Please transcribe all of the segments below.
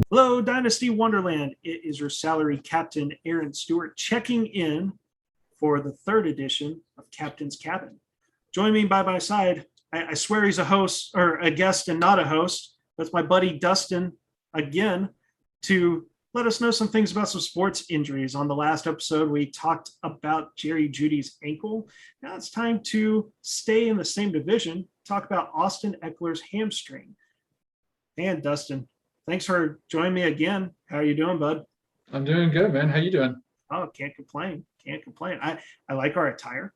Hello, Dynasty Wonderland. It is your salary captain, Aaron Stewart, checking in for the third edition of Captain's Cabin. Join me by my side. I swear he's a host or a guest and not a host. That's my buddy Dustin again to let us know some things about some sports injuries. On the last episode, we talked about Jerry Jeudy's ankle. Now it's time to stay in the same division, talk about Austin Eckler's hamstring. And Dustin, thanks for joining me again. How are you doing, bud? I'm doing good, man. How you doing? Oh, can't complain. Can't complain. I like our attire.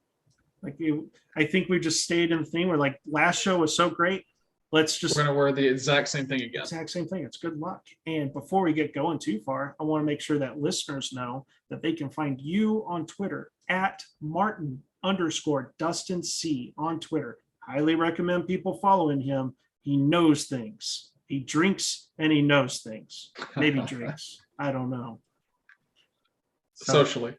I think we just stayed in the theme where like last show was so great. We're gonna wear the exact same thing again. Exact same thing. It's good luck. And before we get going too far, I want to make sure that listeners know that they can find you on Twitter at Martin_Dustin C on Twitter. Highly recommend people following him. He knows things. He drinks and he knows things. Maybe drinks. I don't know. Socially.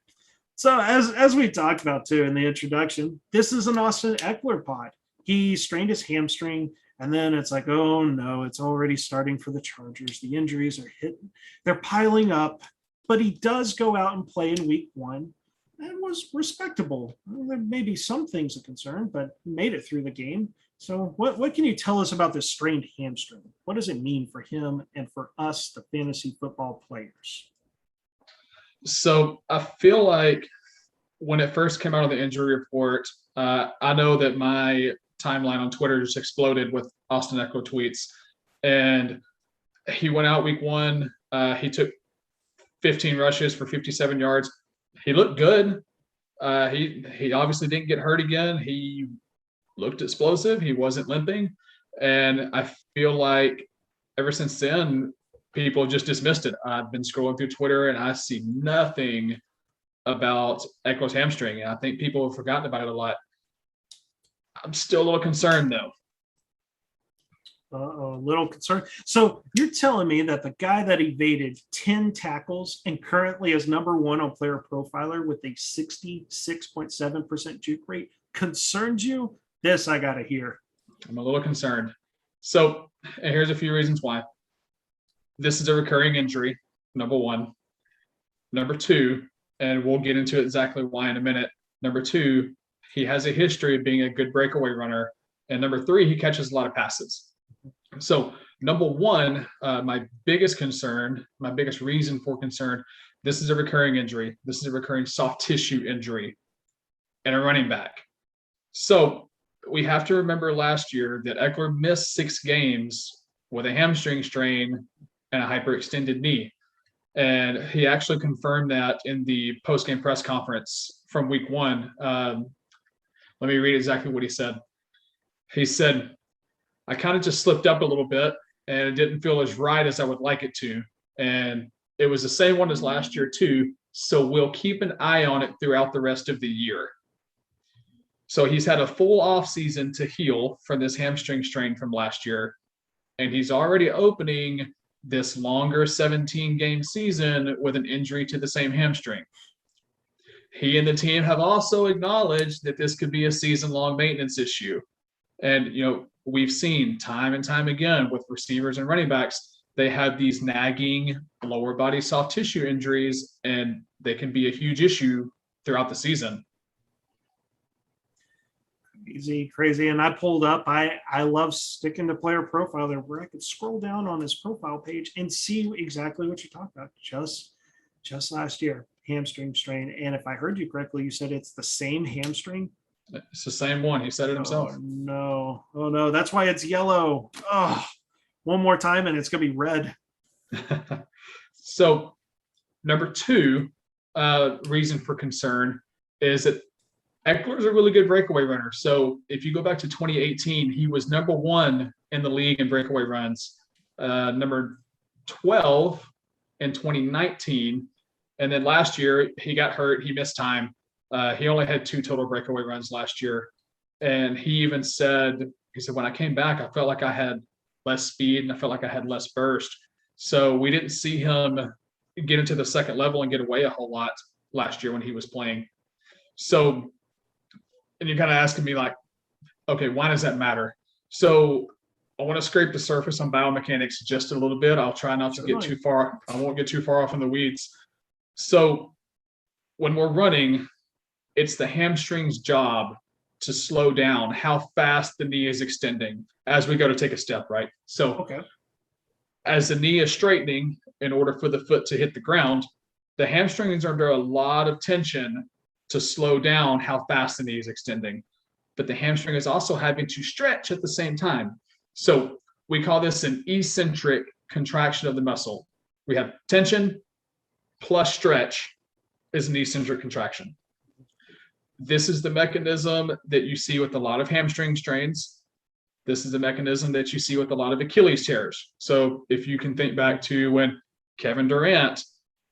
So as we talked about too in the introduction, this is an Austin Eckler pod. He strained his hamstring, and then it's like, oh no, it's already starting for the Chargers. The injuries are hitting. They're piling up, but he does go out and play in week 1 and was respectable. Well, there may be some things of concern, but he made it through the game. So what can you tell us about this strained hamstring? What does it mean for him and for us, the fantasy football players? So I feel like when it first came out of the injury report, I know that my timeline on Twitter just exploded with Austin Eckler tweets. And he went out week 1. He took 15 rushes for 57 yards. He looked good. He obviously didn't get hurt again. He looked explosive. He wasn't limping. And I feel like ever since then, people just dismissed it. I've been scrolling through Twitter and I see nothing about Eckler's hamstring. And I think people have forgotten about it a lot. I'm still a little concerned though. A little concerned. So you're telling me that the guy that evaded 10 tackles and currently is number 1 on Player Profiler with a 66.7% juke rate concerns you? This I got to hear. I'm a little concerned. So and here's a few reasons why. This is a recurring injury, number 1. Number 2, and we'll get into exactly why in a minute. Number 2, he has a history of being a good breakaway runner. And number 3, he catches a lot of passes. So number 1, my biggest concern, my biggest reason for concern, this is a recurring injury. This is a recurring soft tissue injury and a running back. So we have to remember last year that Eckler missed 6 games with a hamstring strain and a hyperextended knee. And he actually confirmed that in the post-game press conference from week 1. Let me read exactly what he said. He said, I kind of just slipped up a little bit and it didn't feel as right as I would like it to. And it was the same one as last year too. So we'll keep an eye on it throughout the rest of the year. So he's had a full off season to heal from this hamstring strain from last year. And he's already opening this longer 17-game season with an injury to the same hamstring. He and the team have also acknowledged that this could be a season-long maintenance issue. And, we've seen time and time again with receivers and running backs, they have these nagging lower body soft tissue injuries, and they can be a huge issue throughout the season. Crazy. And I pulled up, I love sticking to Player Profiler where I could scroll down on his profile page and see exactly what you're talking about. Just last year, hamstring strain. And if I heard you correctly, you said it's the same hamstring. It's the same one. He said it himself. Oh no. That's why it's yellow. Oh, one more time and it's going to be red. So number 2 reason for concern is that Eckler's a really good breakaway runner. So if you go back to 2018, he was number 1 in the league in breakaway runs, number 12 in 2019. And then last year he got hurt. He missed time. He only had 2 total breakaway runs last year. And he even said, when I came back, I felt like I had less speed and I felt like I had less burst. So we didn't see him get into the second level and get away a whole lot last year when he was playing. So and you're kind of asking me like, okay, why does that matter? So I want to scrape the surface on biomechanics just a little bit. I'll try not to get too far. I won't get too far off in the weeds. So when we're running, it's the hamstring's job to slow down how fast the knee is extending as we go to take a step, right? So as the knee is straightening, in order for the foot to hit the ground, the hamstrings are under a lot of tension to slow down how fast the knee is extending. But the hamstring is also having to stretch at the same time. So we call this an eccentric contraction of the muscle. We have tension plus stretch is an eccentric contraction. This is the mechanism that you see with a lot of hamstring strains. This is the mechanism that you see with a lot of Achilles tears. So if you can think back to when Kevin Durant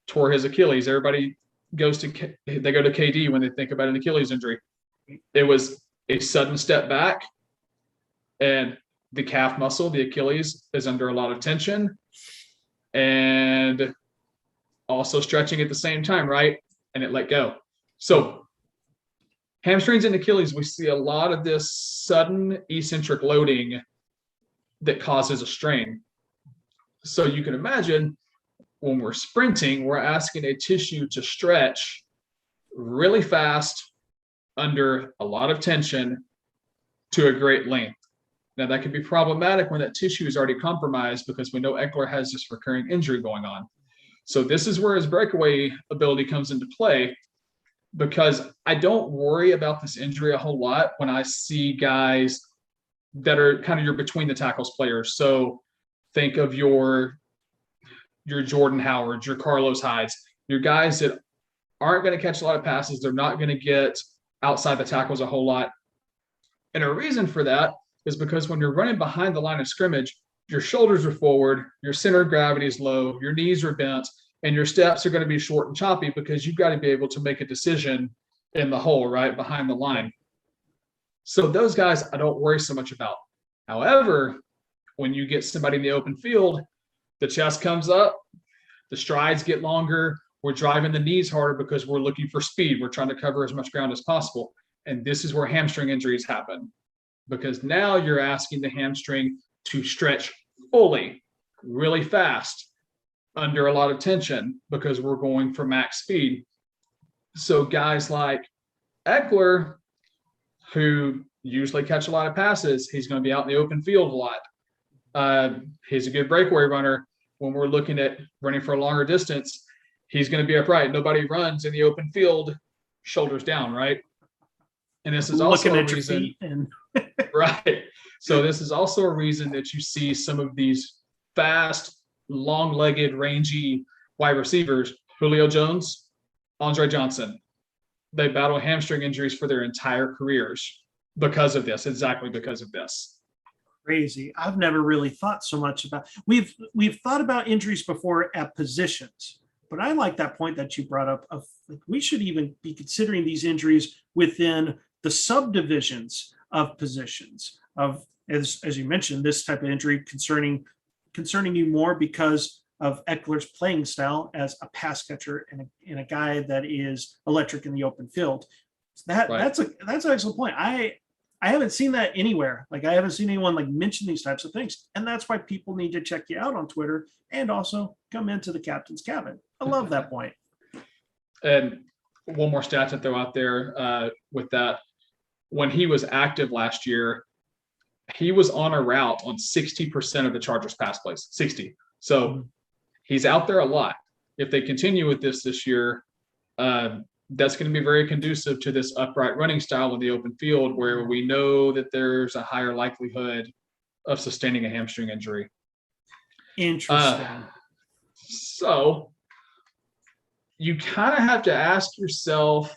tore his Achilles, everybody they go to KD when they think about an Achilles injury. It was a sudden step back, and the calf muscle, the Achilles, is under a lot of tension and also stretching at the same time, right? And it let go. So hamstrings and Achilles, we see a lot of this sudden eccentric loading that causes a strain. So you can imagine when we're sprinting, we're asking a tissue to stretch really fast under a lot of tension to a great length. Now that can be problematic when that tissue is already compromised, because we know Eckler has this recurring injury going on. So this is where his breakaway ability comes into play, because I don't worry about this injury a whole lot when I see guys that are kind of your between the tackles players. So think of your Jordan Howards, your Carlos Hydes, your guys that aren't going to catch a lot of passes. They're not going to get outside the tackles a whole lot. And a reason for that is because when you're running behind the line of scrimmage, your shoulders are forward, your center of gravity is low, your knees are bent, and your steps are going to be short and choppy because you've got to be able to make a decision in the hole, right, behind the line. So those guys I don't worry so much about. However, when you get somebody in the open field, the chest comes up, the strides get longer, we're driving the knees harder because we're looking for speed. We're trying to cover as much ground as possible. And this is where hamstring injuries happen, because now you're asking the hamstring to stretch fully, really fast, under a lot of tension, because we're going for max speed. So guys like Eckler, who usually catch a lot of passes, he's going to be out in the open field a lot. He's a good breakaway runner. When we're looking at running for a longer distance, he's going to be upright. Nobody runs in the open field shoulders down, right? And this is also a reason, right? So this is also a reason that you see some of these fast, long-legged, rangy wide receivers, Julio Jones, Andre Johnson, they battle hamstring injuries for their entire careers because of this, exactly because of this. Crazy. I've never really thought so much about, we've thought about injuries before at positions, but I like that point that you brought up of like, we should even be considering these injuries within the subdivisions of positions of, as you mentioned, this type of injury concerning you more because of Eckler's playing style as a pass catcher and a guy that is electric in the open field. That's an excellent point. I haven't seen that anywhere. Like I haven't seen anyone like mention these types of things. And that's why people need to check you out on Twitter and also come into the captain's cabin. I love that point. And one more stat to throw out there with that. When he was active last year, he was on a route on 60% of the Chargers pass plays, 60. So he's out there a lot. If they continue with this year, that's going to be very conducive to this upright running style in the open field, where we know that there's a higher likelihood of sustaining a hamstring injury. Interesting. So you kind of have to ask yourself,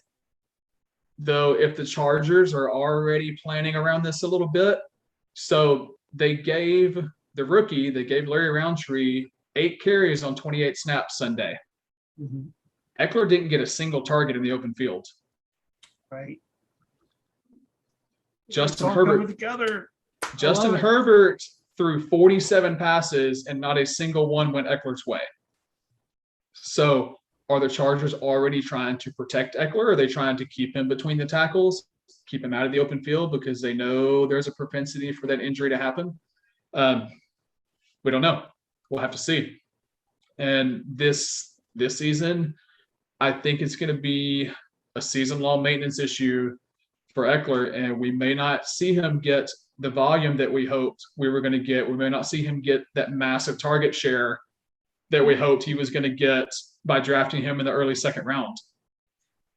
though, if the Chargers are already planning around this a little bit. So they gave Larry Roundtree 8 carries on 28 snaps Sunday. Mm-hmm. Eckler didn't get a single target in the open field. Right. Justin Herbert threw 47 passes and not a single one went Eckler's way. So are the Chargers already trying to protect Eckler? Are they trying to keep him between the tackles? keep him out of the open field because they know there's a propensity for that injury to happen. We don't know. We'll have to see. And this season, I think it's going to be a season-long maintenance issue for Eckler, and we may not see him get the volume that we hoped we were going to get. We may not see him get that massive target share that we hoped he was going to get by drafting him in the early second round.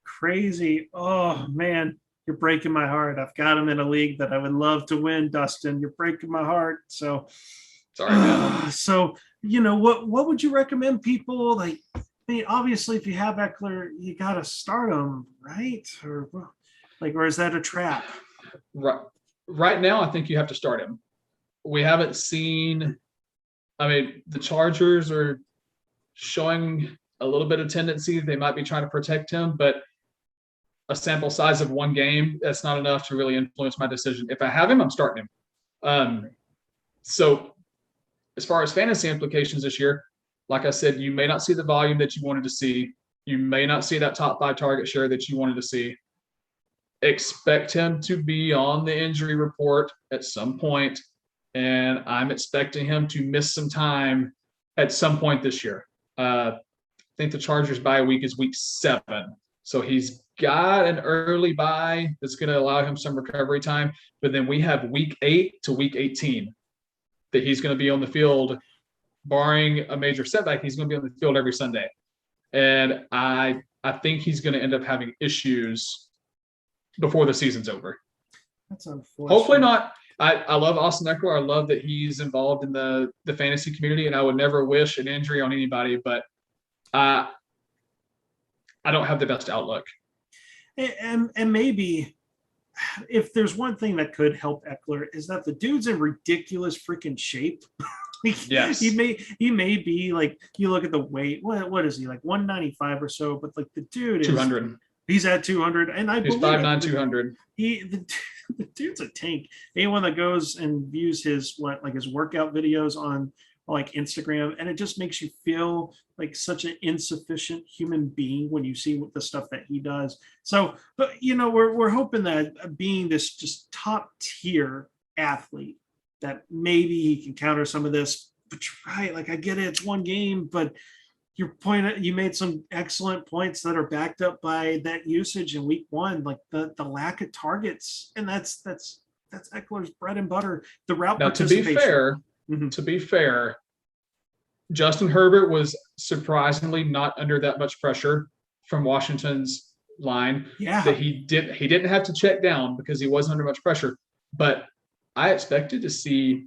Crazy. Oh, man, you're breaking my heart. I've got him in a league that I would love to win, Dustin. You're breaking my heart. So, sorry, man. So, what would you recommend people like? I mean, obviously, if you have Eckler, you got to start him, right? Or is that a trap? Right now, I think you have to start him. We haven't seen. I mean, the Chargers are showing a little bit of tendency. They might be trying to protect him, but a sample size of one game, that's not enough to really influence my decision. If I have him, I'm starting him. So as far as fantasy implications this year, like I said, you may not see the volume that you wanted to see. You may not see that top 5 target share that you wanted to see. Expect him to be on the injury report at some point, and I'm expecting him to miss some time at some point this year. I think the Chargers bye week is week 7. So he's got an early bye that's going to allow him some recovery time. But then we have week 8 to week 18 that he's going to be on the field, barring a major setback. He's going to be on the field every Sunday. And I think he's going to end up having issues before the season's over. That's unfortunate. Hopefully not. I love Austin Eckler. I love that he's involved in the fantasy community, and I would never wish an injury on anybody, but I don't have the best outlook. And maybe if there's one thing that could help Eckler is that the dude's in ridiculous freaking shape. Yes. He may be like, you look at the weight, what is he, like 195 or so, but like the dude is 200. He's at 200, and he's 5'9", 200. The dude's a tank. Anyone that goes and views his workout videos on like Instagram, and it just makes you feel like such an insufficient human being when you see what the stuff that he does. So, but we're hoping that being this just top tier athlete, that maybe he can counter some of this. But you're right, like I get it, it's one game, but you made some excellent points that are backed up by that usage in week 1, like the lack of targets, and that's Eckler's bread and butter. The route now, participation. To be fair, Justin Herbert was surprisingly not under that much pressure from Washington's line. Yeah, that he didn't have to check down because he wasn't under much pressure. But I expected to see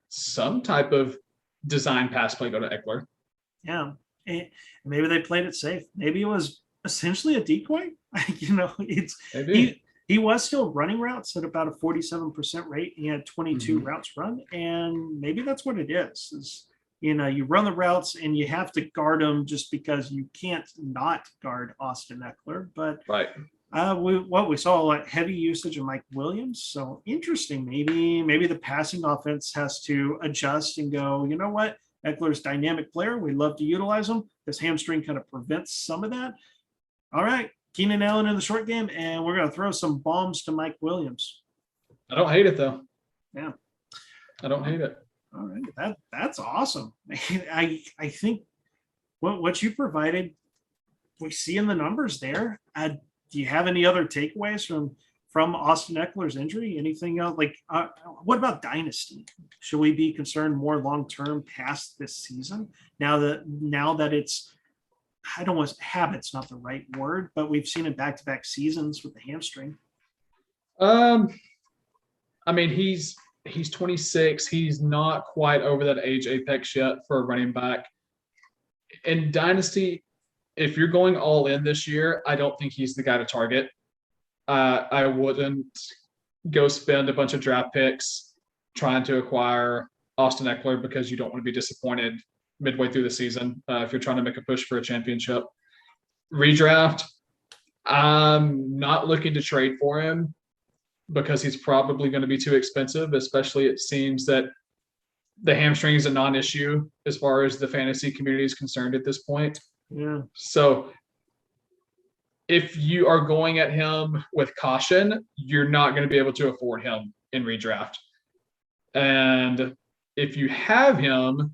some type of design pass play go to Eckler. Yeah. Maybe they played it safe. Maybe it was essentially a decoy. He was still running routes at about a 47% rate. He had 22 routes run, and maybe that's what it is. You run the routes and you have to guard them just because you can't not guard Austin Eckler. But right. We saw a lot heavy usage of Mike Williams. So interesting. Maybe the passing offense has to adjust and go, you know what? Eckler's dynamic player. We love to utilize him. This hamstring kind of prevents some of that. All right, Keenan Allen in the short game, and we're going to throw some bombs to Mike Williams. I don't hate it, though. Yeah. I don't hate it. All right, that's awesome. I think what you provided, we see in the numbers there. Do you have any other takeaways from Austin Eckler's injury? Anything else? What about dynasty? Should we be concerned more long-term past this season? Now that it's, I don't want habit's not the right word, but we've seen it back-to-back seasons with the hamstring. I mean, he's 26. He's not quite over that age apex yet for a running back. In dynasty, if you're going all in this year, I don't think he's the guy to target. I wouldn't go spend a bunch of draft picks trying to acquire Austin Eckler because you don't want to be disappointed midway through the season if you're trying to make a push for a championship. Redraft, I'm not looking to trade for him because he's probably going to be too expensive, especially it seems that the hamstring is a non-issue as far as the fantasy community is concerned at this point. Yeah. So if you are going at him with caution, you're not going to be able to afford him in redraft. And if you have him,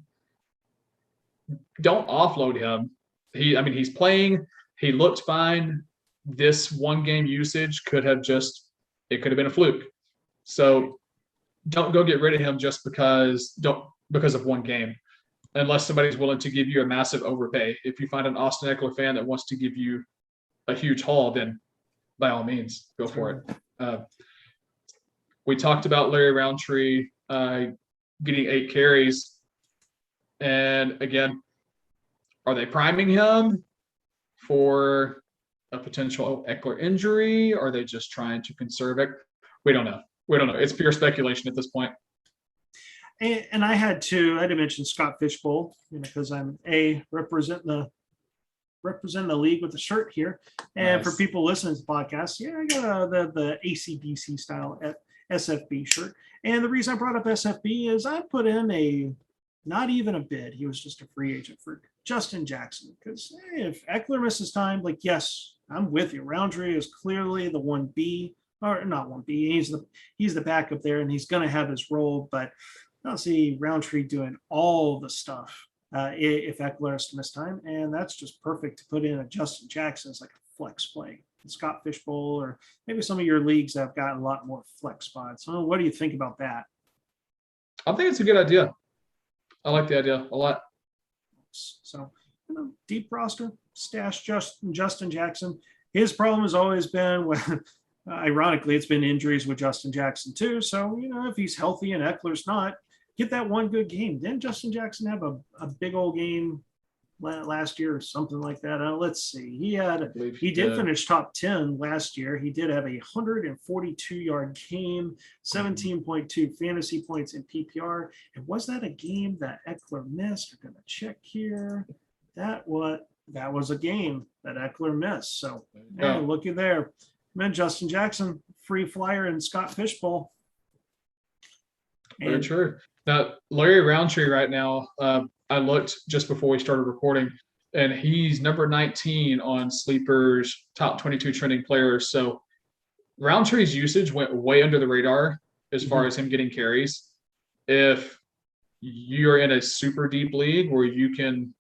don't offload him. He's playing. He looked fine. This one game usage could have been a fluke. So don't go get rid of him just because of one game, unless somebody's willing to give you a massive overpay. If you find an Austin Eckler fan that wants to give you a huge haul, then by all means, go for it. We talked about Larry Roundtree getting 8 carries. And again, are they priming him for a potential Eckler injury? Or are they just trying to conserve it? We don't know. It's pure speculation at this point. And I had to mention Scott Fishbowl, because I'm representing the league with the shirt here. And Nice. For people listening to the podcast, I got the ACDC style SFB shirt. And the reason I brought up SFB is I put in not even a bid. He was just a free agent for Justin Jackson. Because if Eckler misses time, yes, I'm with you. Roundtree is clearly the 1B, or not 1B. He's the backup there, and he's going to have his role. But I don't see Roundtree doing all the stuff if Eckler has to miss time. And that's just perfect to put in a Justin Jackson as like a flex play. Scott Fishbowl, or maybe some of your leagues that have gotten a lot more flex spots. So what do you think about that? I think it's a good idea. I like the idea a lot. So, deep roster, stash Justin Jackson. His problem has always been, ironically, it's been injuries with Justin Jackson too. So, if he's healthy and Eckler's not, get that one good game. Didn't Justin Jackson have a big old game last year or something like that? Let's see. He did finish top 10 last year. He did have a 142-yard game, 17.2 fantasy points in PPR. And was that a game that Eckler missed? We're going to check here. That was a game that Eckler missed. So looky there. Man, Justin Jackson, free flyer, and Scott Fishbowl. Very true. Now, Larry Roundtree right now, I looked just before we started recording, and he's number 19 on Sleeper's top 22 trending players. So Roundtree's usage went way under the radar as far as him getting carries. If you're in a super deep league where you can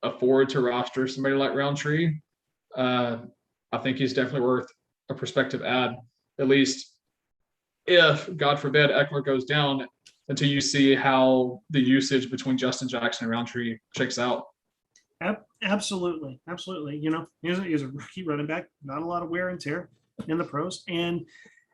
afford to roster somebody like Roundtree, I think he's definitely worth a prospective ad, at least if, God forbid, Eckler goes down, until you see how the usage between Justin Jackson and Roundtree shakes out. Absolutely. He's a rookie running back, not a lot of wear and tear in the pros. And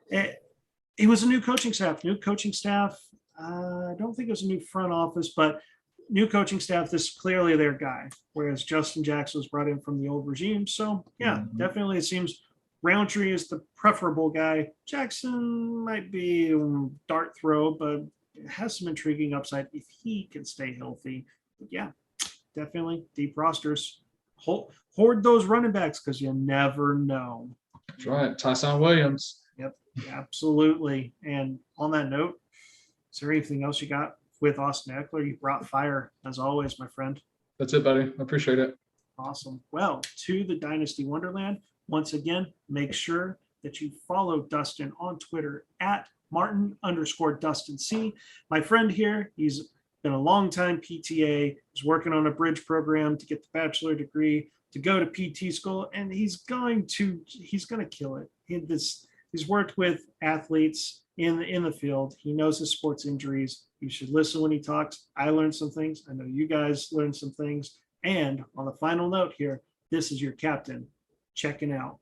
it was a new coaching staff. I don't think it was a new front office, but new coaching staff. This is clearly their guy, whereas Justin Jackson was brought in from the old regime. So, definitely it seems Roundtree is the preferable guy. Jackson might be a dart throw, but it has some intriguing upside if he can stay healthy. But definitely deep rosters. Hoard those running backs because you never know. That's right. Tyson Williams. Yep, absolutely. And on that note, is there anything else you got with Austin Eckler? You brought fire, as always, my friend. That's it, buddy. I appreciate it. Awesome. Well, to the Dynasty Wonderland, once again, make sure that you follow Dustin on Twitter at Martin_Dustin C. My friend here, he's been a long time PTA. He's working on a bridge program to get the bachelor degree to go to PT school, and he's going to kill it. He's worked with athletes in the field. He knows his sports injuries. You should listen when he talks. I learned some things. I know you guys learned some things. And on the final note here, this is your captain checking out.